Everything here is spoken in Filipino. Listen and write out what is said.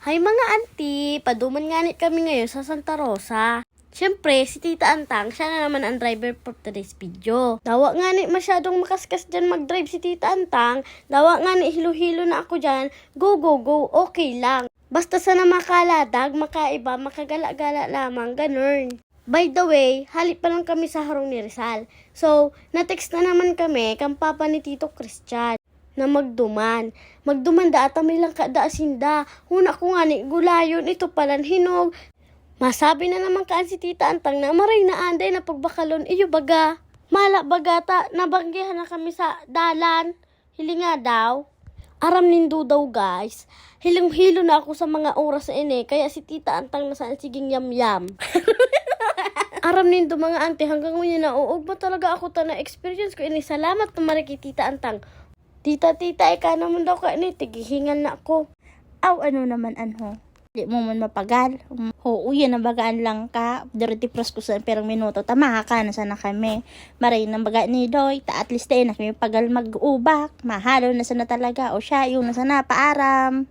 Hay mga auntie, paduman nga nit kami ngayon sa Santa Rosa. Siyempre, si Tita Antang, siya na naman ang driver for today's video. Dawa nga ni masyadong makaskas dyan mag-drive si Tita Antang. Dawa nga ni hilo-hilo na ako dyan. Go, go, go, okay lang. Basta sana makaladag, makaiba, makagala-gala lamang, ganun. By the way, halip pa lang kami sa harong ni Rizal. So, na-text na naman kami kang papa ni Tito Christian na magduman. Magduman da at may lang kada asinda. Huna ko nga ni gulayon, ito palan hinog. Masabi na naman kaan si Tita Antang na maray na anday na pagbakalon. Iyo baga, mala bagata, nabanggihan na kami sa dalan. Hilinga daw. Aram nindo daw guys. Hiling-hilo na ako sa mga oras na ini. Kaya si Tita Antang na saan siging yam-yam. Aram nindo mga ante hanggang ngayon na uog ba talaga ako ta na experience ko ini. Salamat na mariki Tita Antang. Tita, ika naman daw ka ini. Tigihingal na ako. Aw, ano naman anho? Di mo man mapagal. Yan ang bagaan lang ka. Dirty pros ko sa perang minuto. Tama ka na sana kami. Maray ng baga ni Doy. Ta at least tayo na kami pagal mag-ubak. Mahalo na sana talaga. O siya yung na sana paaram.